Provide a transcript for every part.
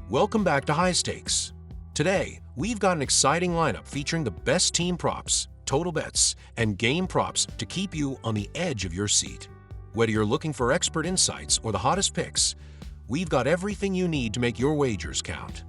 Welcome back to High Stakes. Today, we've got an exciting lineup featuring the best team props, total bets, and game props to keep you on the edge of your seat. Whether you're looking for expert insights or the hottest picks, we've got everything you need to make your wagers count.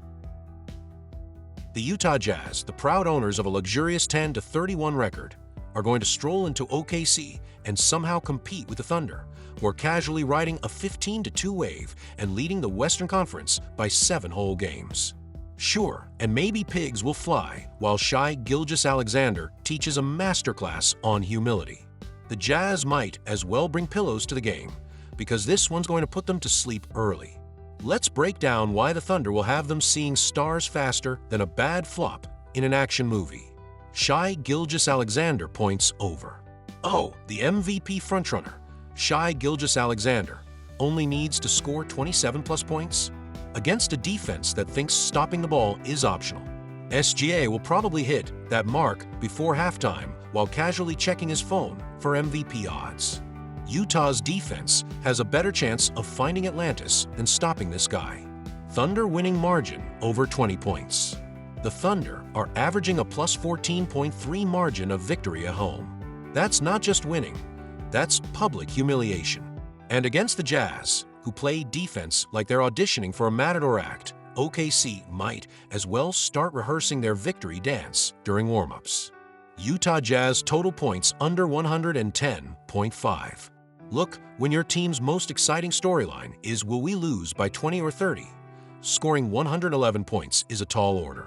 The Utah Jazz, the proud owners of a luxurious 10-31 record, are going to stroll into OKC and somehow compete with the Thunder, who are casually riding a 15-2 wave and leading the Western Conference by 7 whole games. Sure, and maybe pigs will fly while Shai Gilgeous-Alexander teaches a masterclass on humility. The Jazz might as well bring pillows to the game, because this one's going to put them to sleep early. Let's break down why the Thunder will have them seeing stars faster than a bad flop in an action movie. Shai Gilgeous-Alexander points over. Oh, the MVP frontrunner, Shai Gilgeous-Alexander, only needs to score 27+ points? Against a defense that thinks stopping the ball is optional. SGA will probably hit that mark before halftime while casually checking his phone for MVP odds. Utah's defense has a better chance of finding Atlantis than stopping this guy. Thunder winning margin over 20 points. The Thunder are averaging a plus 14.3 margin of victory at home. That's not just winning, that's public humiliation. And against the Jazz, who play defense like they're auditioning for a Matador act, OKC might as well start rehearsing their victory dance during warm-ups. Utah Jazz total points under 110.5. Look, when your team's most exciting storyline is will we lose by 20 or 30, scoring 111 points is a tall order.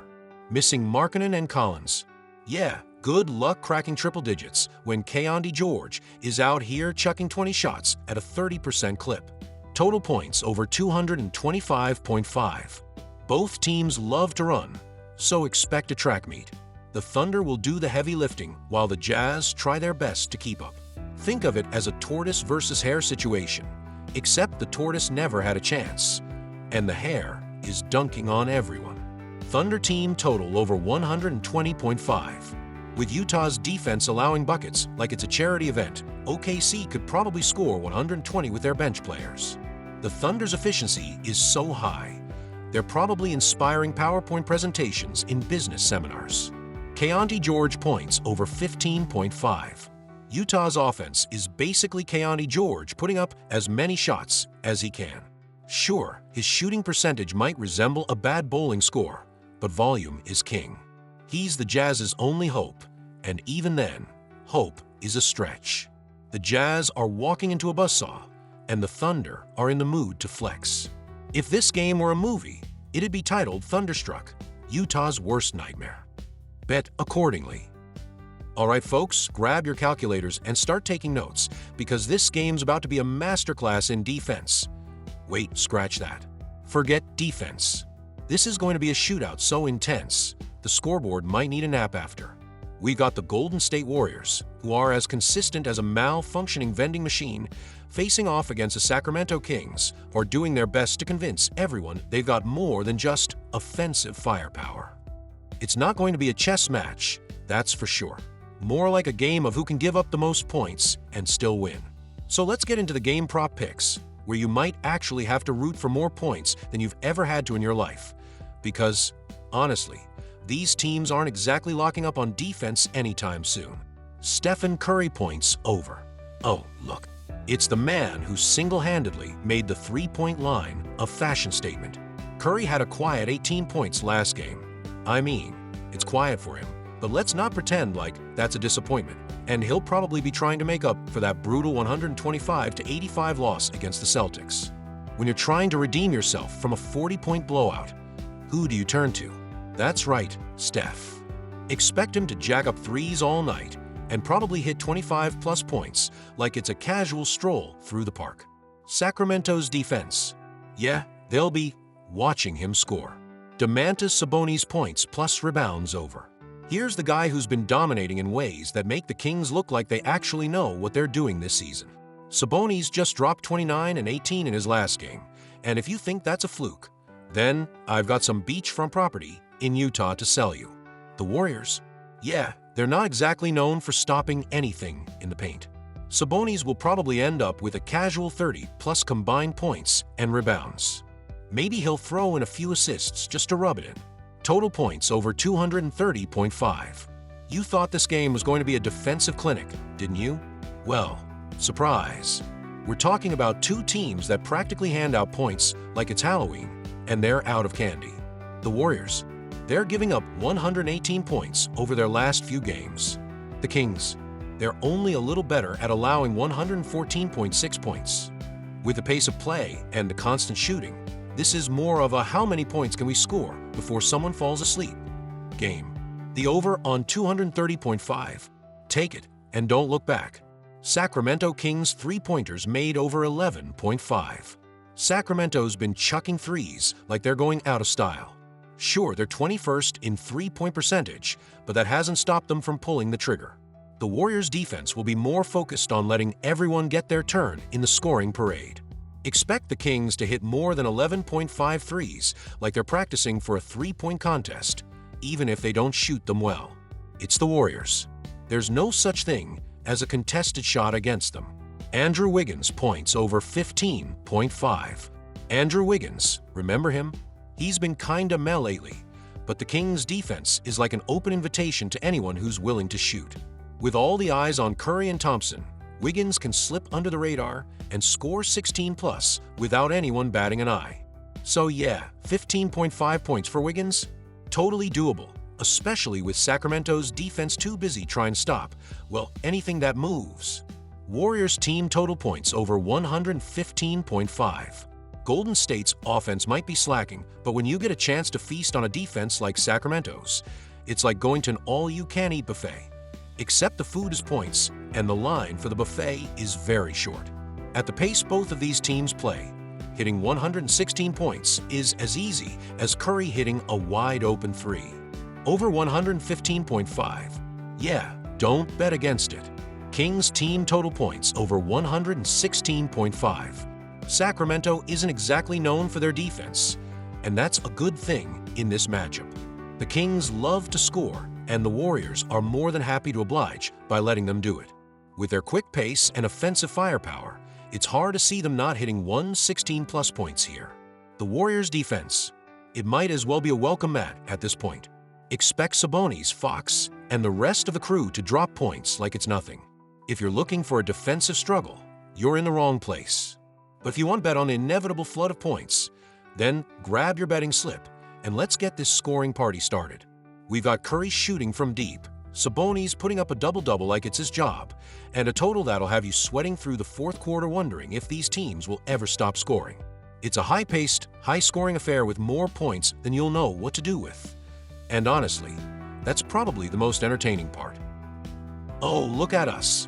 Missing Markkanen and Collins. Yeah, good luck cracking triple digits when Kayonde George is out here chucking 20 shots at a 30% clip. Total points over 225.5. Both teams love to run, so expect a track meet. The Thunder will do the heavy lifting while the Jazz try their best to keep up. Think of it as a tortoise versus hare situation, except the tortoise never had a chance, and the hare is dunking on everyone. Thunder team total over 120.5. With Utah's defense allowing buckets like it's a charity event, OKC could probably score 120 with their bench players. The Thunder's efficiency is so high, they're probably inspiring PowerPoint presentations in business seminars. Kayonde George points over 15.5. Utah's offense is basically Kayonde George putting up as many shots as he can. Sure, his shooting percentage might resemble a bad bowling score, but volume is king. He's the Jazz's only hope, and even then, hope is a stretch. The Jazz are walking into a buzzsaw, and the Thunder are in the mood to flex. If this game were a movie, it'd be titled Thunderstruck, Utah's Worst Nightmare. Bet accordingly. All right, folks, grab your calculators and start taking notes, because this game's about to be a masterclass in defense. Wait, scratch that. Forget defense. This is going to be a shootout so intense, the scoreboard might need a nap after. We got the Golden State Warriors, who are as consistent as a malfunctioning vending machine, facing off against the Sacramento Kings, who are doing their best to convince everyone they've got more than just offensive firepower. It's not going to be a chess match, that's for sure. More like a game of who can give up the most points and still win. So let's get into the game prop picks, where you might actually have to root for more points than you've ever had to in your life. Because, honestly, these teams aren't exactly locking up on defense anytime soon. Stephen Curry points over. Oh, look. It's the man who single-handedly made the three-point line a fashion statement. Curry had a quiet 18 points last game. I mean, it's quiet for him, but let's not pretend like that's a disappointment, and he'll probably be trying to make up for that brutal 125-85 loss against the Celtics. When you're trying to redeem yourself from a 40-point blowout, who do you turn to? That's right, Steph. Expect him to jack up threes all night and probably hit 25+ points like it's a casual stroll through the park. Sacramento's defense. Yeah, they'll be watching him score. Domantas Sabonis points plus rebounds over. Here's the guy who's been dominating in ways that make the Kings look like they actually know what they're doing this season. Sabonis just dropped 29 and 18 in his last game, and if you think that's a fluke, then I've got some beachfront property in Utah to sell you. The Warriors? Yeah, they're not exactly known for stopping anything in the paint. Sabonis will probably end up with a casual 30+ combined points and rebounds. Maybe he'll throw in a few assists just to rub it in. Total points over 230.5. You thought this game was going to be a defensive clinic, didn't you? Well, surprise. We're talking about two teams that practically hand out points like it's Halloween, and they're out of candy. The Warriors, they're giving up 118 points over their last few games. The Kings, they're only a little better at allowing 114.6 points. With the pace of play and the constant shooting, this is more of a how many points can we score before someone falls asleep game. The over on 230.5. Take it and don't look back. Sacramento Kings three-pointers made over 11.5. Sacramento's been chucking threes like they're going out of style. Sure, they're 21st in three-point percentage, but that hasn't stopped them from pulling the trigger. The Warriors' defense will be more focused on letting everyone get their turn in the scoring parade. Expect the Kings to hit more than 11.5 threes like they're practicing for a three-point contest, even if they don't shoot them well. It's the Warriors. There's no such thing as a contested shot against them. Andrew Wiggins points over 15.5. Andrew Wiggins, remember him? He's been kinda meh lately, but the Kings' defense is like an open invitation to anyone who's willing to shoot. With all the eyes on Curry and Thompson, Wiggins can slip under the radar and score 16+ without anyone batting an eye. So yeah, 15.5 points for Wiggins? Totally doable, especially with Sacramento's defense too busy trying to stop, well, anything that moves. Warriors team total points over 115.5. Golden State's offense might be slacking, but when you get a chance to feast on a defense like Sacramento's, it's like going to an all-you-can-eat buffet. Except the food is points, and the line for the buffet is very short. At the pace both of these teams play, hitting 116 points is as easy as Curry hitting a wide-open three. Over 115.5. Yeah, don't bet against it. Kings team total points over 116.5. Sacramento isn't exactly known for their defense, and that's a good thing in this matchup. The Kings love to score, and the Warriors are more than happy to oblige by letting them do it. With their quick pace and offensive firepower, it's hard to see them not hitting 116+ points here. The Warriors' defense, it might as well be a welcome mat at this point. Expect Sabonis, Fox, and the rest of the crew to drop points like it's nothing. If you're looking for a defensive struggle, you're in the wrong place. But if you want to bet on the inevitable flood of points, then grab your betting slip and let's get this scoring party started. We've got Curry shooting from deep, Sabonis putting up a double-double like it's his job, and a total that'll have you sweating through the fourth quarter wondering if these teams will ever stop scoring. It's a high-paced, high-scoring affair with more points than you'll know what to do with. And honestly, that's probably the most entertaining part. Oh, look at us,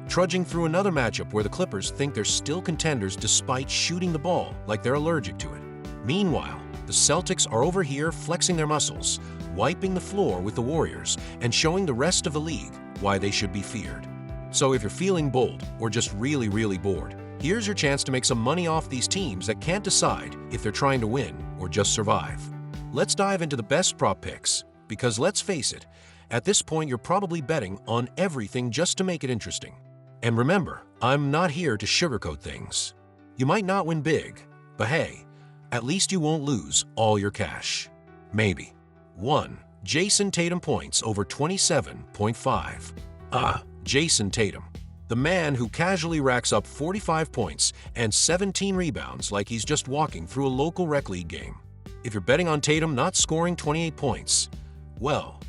trudging through another matchup where the Clippers think they're still contenders despite shooting the ball like they're allergic to it. Meanwhile, the Celtics are over here flexing their muscles, wiping the floor with the Warriors, and showing the rest of the league why they should be feared. So if you're feeling bold or just really bored, here's your chance to make some money off these teams that can't decide if they're trying to win or just survive. Let's dive into the best prop picks, because let's face it, at this point you're probably betting on everything just to make it interesting. And remember, I'm not here to sugarcoat things. You might not win big, but hey, at least you won't lose all your cash. Maybe. 1. Jason Tatum points over 27.5. Jason Tatum, the man who casually racks up 45 points and 17 rebounds like he's just walking through a local rec league game. If you're betting on Tatum not scoring 28 points, well,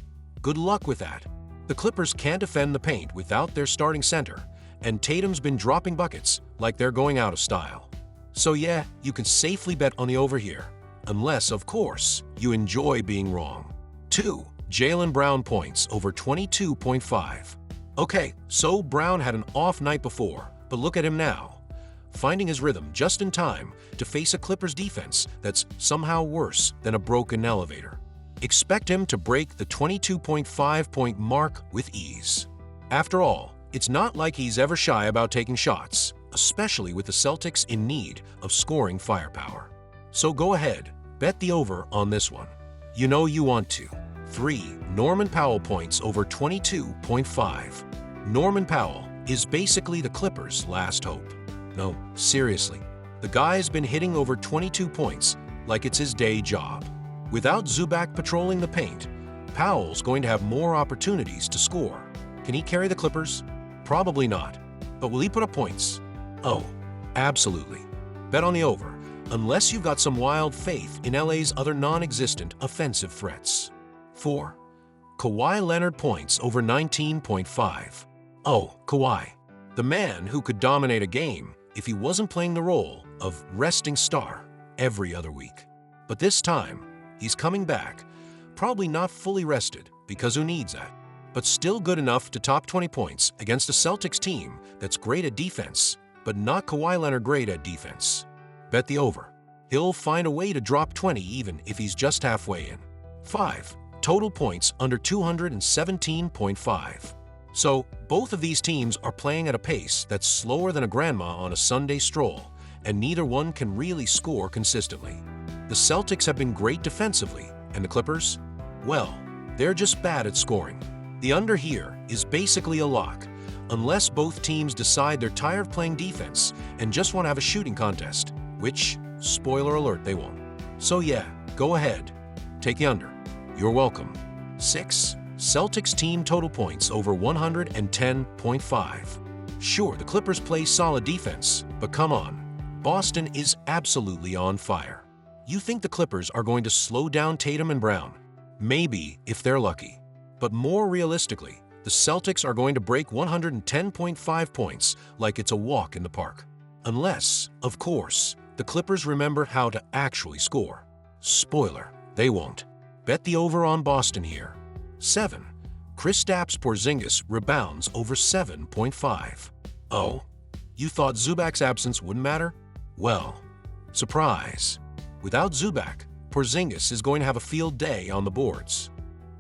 good luck with that. The Clippers can't defend the paint without their starting center, and Tatum's been dropping buckets like they're going out of style. So yeah, you can safely bet on the over here, unless, of course, you enjoy being wrong. 2. Jaylen Brown points over 22.5. Okay, so Brown had an off night before, but look at him now, finding his rhythm just in time to face a Clippers defense that's somehow worse than a broken elevator. Expect him to break the 22.5-point mark with ease. After all, it's not like he's ever shy about taking shots, especially with the Celtics in need of scoring firepower. So go ahead, bet the over on this one. You know you want to. 3. Norman Powell points over 22.5. Norman Powell is basically the Clippers' last hope. No, seriously. The guy's been hitting over 22 points like it's his day job. Without Zubac patrolling the paint, Powell's going to have more opportunities to score. Can he carry the Clippers? Probably not. But will he put up points? Oh, absolutely. Bet on the over, unless you've got some wild faith in LA's other non-existent offensive threats. 4. Kawhi Leonard points over 19.5. Oh, Kawhi. The man who could dominate a game if he wasn't playing the role of resting star every other week. But this time, he's coming back, probably not fully rested, because who needs that? But still good enough to top 20 points against a Celtics team that's great at defense, but not Kawhi Leonard great at defense. Bet the over. He'll find a way to drop 20 even if he's just halfway in. 5. Total points under 217.5. So, both of these teams are playing at a pace that's slower than a grandma on a Sunday stroll, and neither one can really score consistently. The Celtics have been great defensively, and the Clippers? Well, they're just bad at scoring. The under here is basically a lock, unless both teams decide they're tired of playing defense and just want to have a shooting contest, which, spoiler alert, they won't. So yeah, go ahead. Take the under. You're welcome. 6. Celtics team total points over 110.5. Sure, the Clippers play solid defense, but come on. Boston is absolutely on fire. You think the Clippers are going to slow down Tatum and Brown? Maybe, if they're lucky. But more realistically, the Celtics are going to break 110.5 points like it's a walk in the park. Unless, of course, the Clippers remember how to actually score. Spoiler, they won't. Bet the over on Boston here. 7. Kristaps Porzingis rebounds over 7.5. Oh, you thought Zubac's absence wouldn't matter? Well, surprise. Without Zubac, Porzingis is going to have a field day on the boards.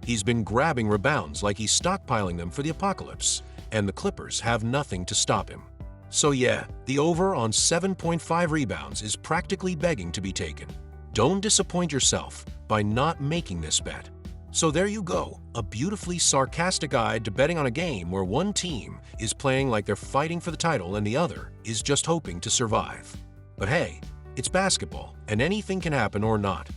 He's been grabbing rebounds like he's stockpiling them for the apocalypse, and the Clippers have nothing to stop him. So yeah, the over on 7.5 rebounds is practically begging to be taken. Don't disappoint yourself by not making this bet. So there you go, a beautifully sarcastic guide to betting on a game where one team is playing like they're fighting for the title and the other is just hoping to survive. But hey, it's basketball, and anything can happen or not.